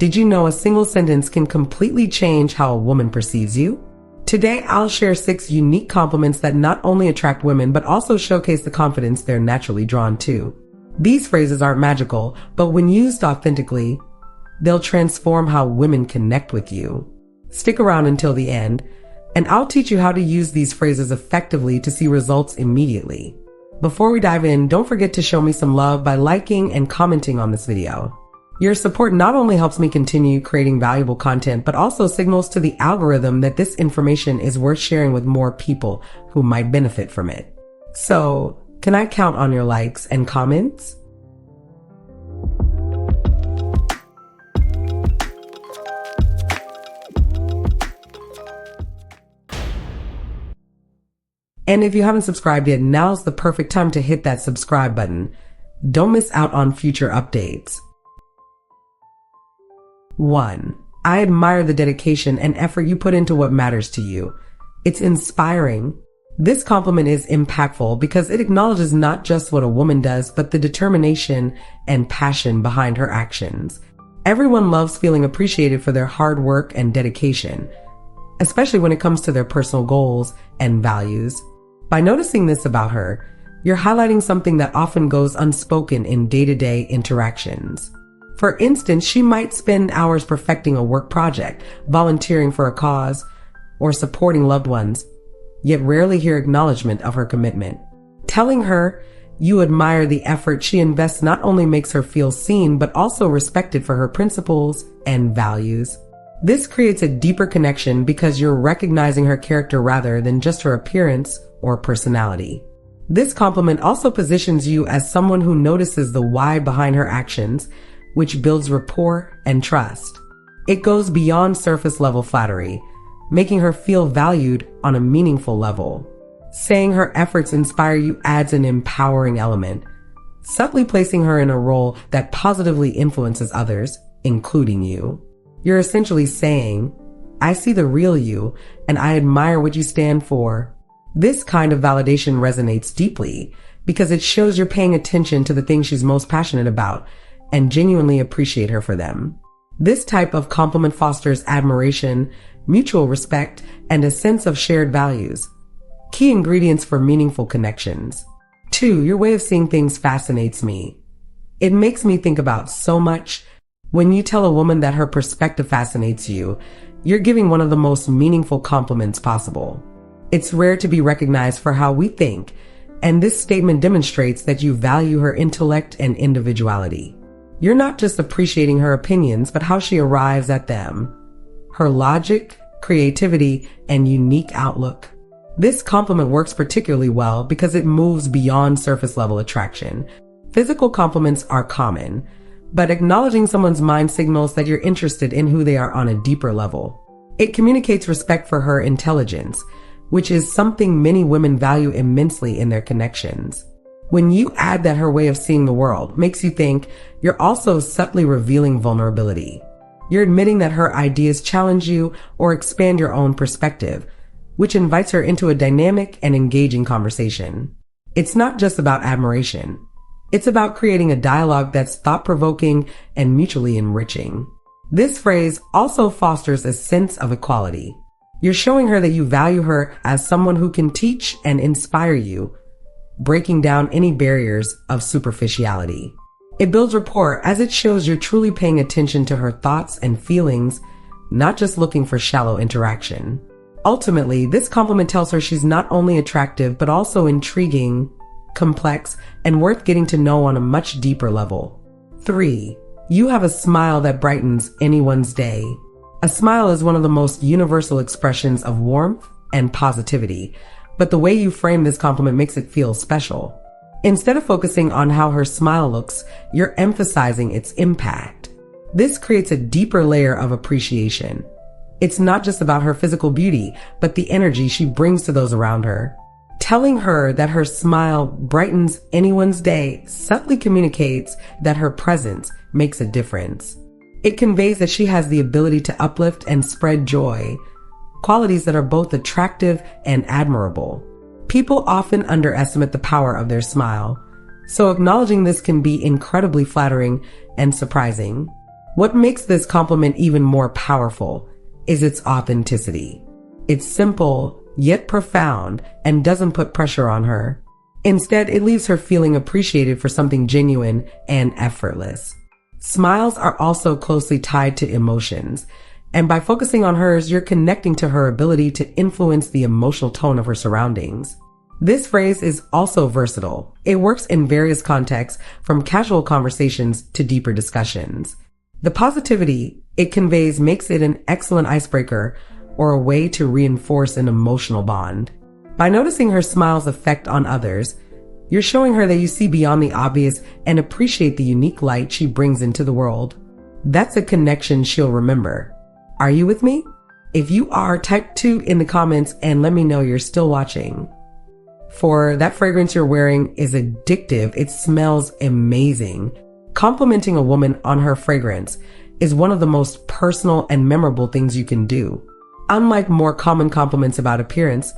Did you know a single sentence can completely change how a woman perceives you? Today, I'll share 6 unique compliments that not only attract women, but also showcase the confidence they're naturally drawn to. These phrases aren't magical, but when used authentically, they'll transform how women connect with you. Stick around until the end, and I'll teach you how to use these phrases effectively to see results immediately. Before we dive in, don't forget to show me some love by liking and commenting on this video. Your support not only helps me continue creating valuable content, but also signals to the algorithm that this information is worth sharing with more people who might benefit from it. So, can I count on your likes and comments? And if you haven't subscribed yet, now's the perfect time to hit that subscribe button. Don't miss out on future updates. 1. I admire the dedication and effort you put into what matters to you. It's inspiring. This compliment is impactful because it acknowledges not just what a woman does, but the determination and passion behind her actions. Everyone loves feeling appreciated for their hard work and dedication, especially when it comes to their personal goals and values. By noticing this about her, you're highlighting something that often goes unspoken in day-to-day interactions. For instance, she might spend hours perfecting a work project, volunteering for a cause, or supporting loved ones, yet rarely hear acknowledgement of her commitment. Telling her you admire the effort she invests not only makes her feel seen, but also respected for her principles and values. This creates a deeper connection because you're recognizing her character rather than just her appearance or personality. This compliment also positions you as someone who notices the why behind her actions, which builds rapport and trust. It goes beyond surface level flattery, making her feel valued on a meaningful level. Saying her efforts inspire you adds an empowering element, subtly placing her in a role that positively influences others, including you. You're essentially saying, I see the real you and I admire what you stand for. This kind of validation resonates deeply because it shows you're paying attention to the things she's most passionate about and genuinely appreciate her for them. This type of compliment fosters admiration, mutual respect, and a sense of shared values, key ingredients for meaningful connections. 2. Your way of seeing things fascinates me. It makes me think about so much. When you tell a woman that her perspective fascinates you, you're giving one of the most meaningful compliments possible. It's rare to be recognized for how we think, and this statement demonstrates that you value her intellect and individuality. You're not just appreciating her opinions, but how she arrives at them, her logic, creativity, and unique outlook. This compliment works particularly well because it moves beyond surface level attraction. Physical compliments are common, but acknowledging someone's mind signals that you're interested in who they are on a deeper level. It communicates respect for her intelligence, which is something many women value immensely in their connections. When you add that her way of seeing the world makes you think, you're also subtly revealing vulnerability. You're admitting that her ideas challenge you or expand your own perspective, which invites her into a dynamic and engaging conversation. It's not just about admiration. It's about creating a dialogue that's thought-provoking and mutually enriching. This phrase also fosters a sense of equality. You're showing her that you value her as someone who can teach and inspire you, breaking down any barriers of superficiality. It builds rapport as it shows you're truly paying attention to her thoughts and feelings, not just looking for shallow interaction. Ultimately, this compliment tells her she's not only attractive, but also intriguing, complex, and worth getting to know on a much deeper level. 3. You have a smile that brightens anyone's day. A smile is one of the most universal expressions of warmth and positivity, but the way you frame this compliment makes it feel special. Instead of focusing on how her smile looks, you're emphasizing its impact. This creates a deeper layer of appreciation. It's not just about her physical beauty, but the energy she brings to those around her. Telling her that her smile brightens anyone's day subtly communicates that her presence makes a difference. It conveys that she has the ability to uplift and spread joy, qualities that are both attractive and admirable. People often underestimate the power of their smile, so acknowledging this can be incredibly flattering and surprising. What makes this compliment even more powerful is its authenticity. It's simple, yet profound, and doesn't put pressure on her. Instead, it leaves her feeling appreciated for something genuine and effortless. Smiles are also closely tied to emotions, and by focusing on hers, you're connecting to her ability to influence the emotional tone of her surroundings. This phrase is also versatile. It works in various contexts, from casual conversations to deeper discussions. The positivity it conveys makes it an excellent icebreaker or a way to reinforce an emotional bond. By noticing her smile's effect on others, you're showing her that you see beyond the obvious and appreciate the unique light she brings into the world. That's a connection she'll remember. Are you with me? If you are, type 2 in the comments and let me know you're still watching. For that fragrance you're wearing is addictive. It smells amazing. Complimenting a woman on her fragrance is one of the most personal and memorable things you can do. Unlike more common compliments about appearance,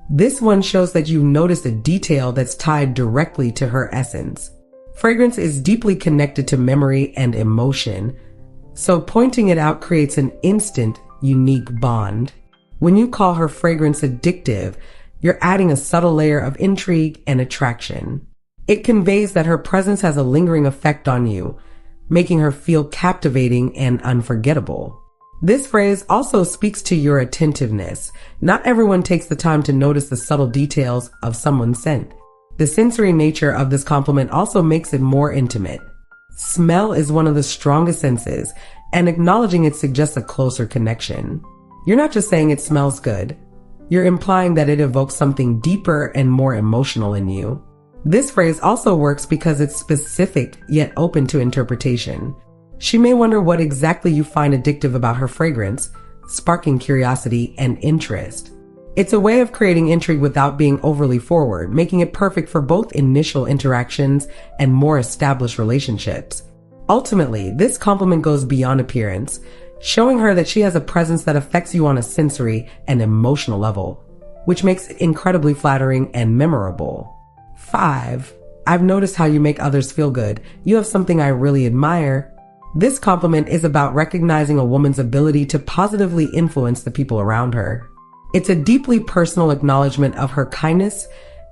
this one shows that you've noticed a detail that's tied directly to her essence. Fragrance is deeply connected to memory and emotion, so pointing it out creates an instant, unique bond. When you call her fragrance addictive, you're adding a subtle layer of intrigue and attraction. It conveys that her presence has a lingering effect on you, making her feel captivating and unforgettable. This phrase also speaks to your attentiveness. Not everyone takes the time to notice the subtle details of someone's scent. The sensory nature of this compliment also makes it more intimate. Smell is one of the strongest senses, and acknowledging it suggests a closer connection. You're not just saying it smells good. You're implying that it evokes something deeper and more emotional in you. This phrase also works because it's specific yet open to interpretation. She may wonder what exactly you find addictive about her fragrance, sparking curiosity and interest. It's a way of creating intrigue without being overly forward, making it perfect for both initial interactions and more established relationships. Ultimately, this compliment goes beyond appearance, showing her that she has a presence that affects you on a sensory and emotional level, which makes it incredibly flattering and memorable. 5. I've noticed how you make others feel good. You have something I really admire. This compliment is about recognizing a woman's ability to positively influence the people around her. It's a deeply personal acknowledgement of her kindness,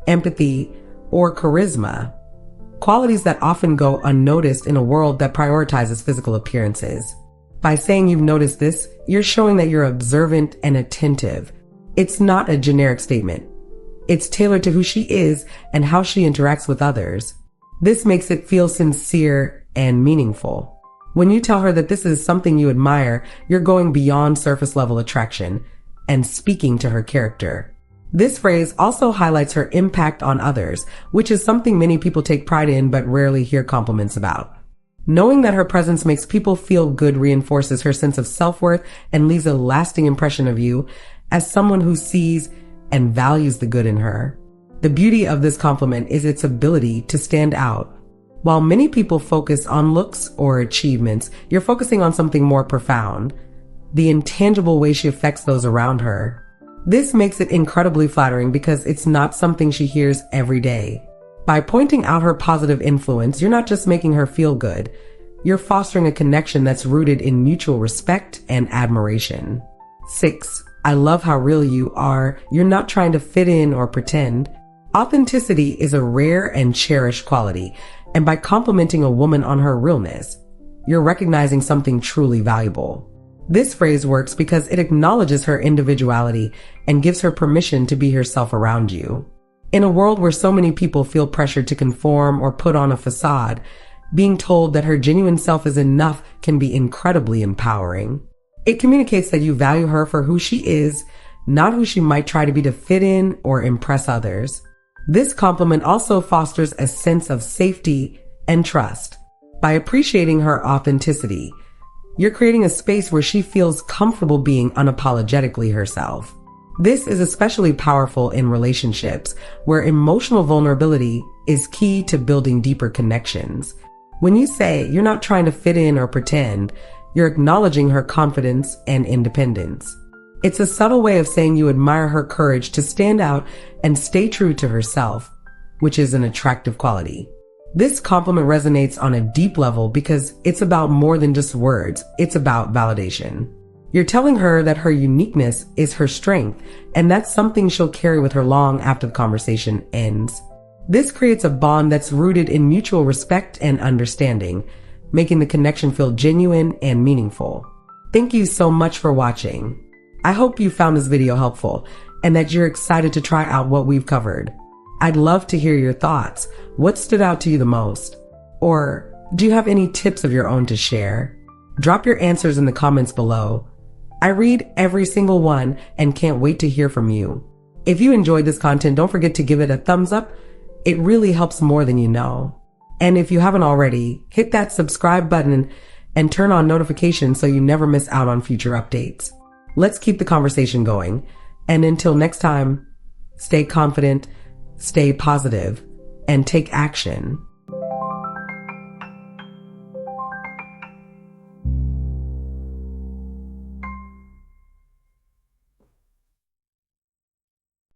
empathy, or charisma, qualities that often go unnoticed in a world that prioritizes physical appearances. By saying you've noticed this, you're showing that you're observant and attentive. It's not a generic statement. It's tailored to who she is and how she interacts with others. This makes it feel sincere and meaningful. When you tell her that this is something you admire, you're going beyond surface level attraction and speaking to her character. This phrase also highlights her impact on others, which is something many people take pride in but rarely hear compliments about. Knowing that her presence makes people feel good reinforces her sense of self-worth and leaves a lasting impression of you as someone who sees and values the good in her. The beauty of this compliment is its ability to stand out. While many people focus on looks or achievements, you're focusing on something more profound, the intangible way she affects those around her. This makes it incredibly flattering because it's not something she hears every day. By pointing out her positive influence, you're not just making her feel good, you're fostering a connection that's rooted in mutual respect and admiration. 6. I love how real you are. You're not trying to fit in or pretend. Authenticity is a rare and cherished quality, and by complimenting a woman on her realness, you're recognizing something truly valuable. This phrase works because it acknowledges her individuality and gives her permission to be herself around you. In a world where so many people feel pressured to conform or put on a facade, being told that her genuine self is enough can be incredibly empowering. It communicates that you value her for who she is, not who she might try to be to fit in or impress others. This compliment also fosters a sense of safety and trust. By appreciating her authenticity, you're creating a space where she feels comfortable being unapologetically herself. This is especially powerful in relationships where emotional vulnerability is key to building deeper connections. When you say you're not trying to fit in or pretend, you're acknowledging her confidence and independence. It's a subtle way of saying you admire her courage to stand out and stay true to herself, which is an attractive quality. This compliment resonates on a deep level because it's about more than just words. It's about validation. You're telling her that her uniqueness is her strength, and that's something she'll carry with her long after the conversation ends. This creates a bond that's rooted in mutual respect and understanding, making the connection feel genuine and meaningful. Thank you so much for watching. I hope you found this video helpful and that you're excited to try out what we've covered. I'd love to hear your thoughts. What stood out to you the most? Or do you have any tips of your own to share? Drop your answers in the comments below. I read every single one and can't wait to hear from you. If you enjoyed this content, don't forget to give it a thumbs up. It really helps more than you know. And if you haven't already, hit that subscribe button and turn on notifications so you never miss out on future updates. Let's keep the conversation going. And until next time, stay confident, stay positive, and take action.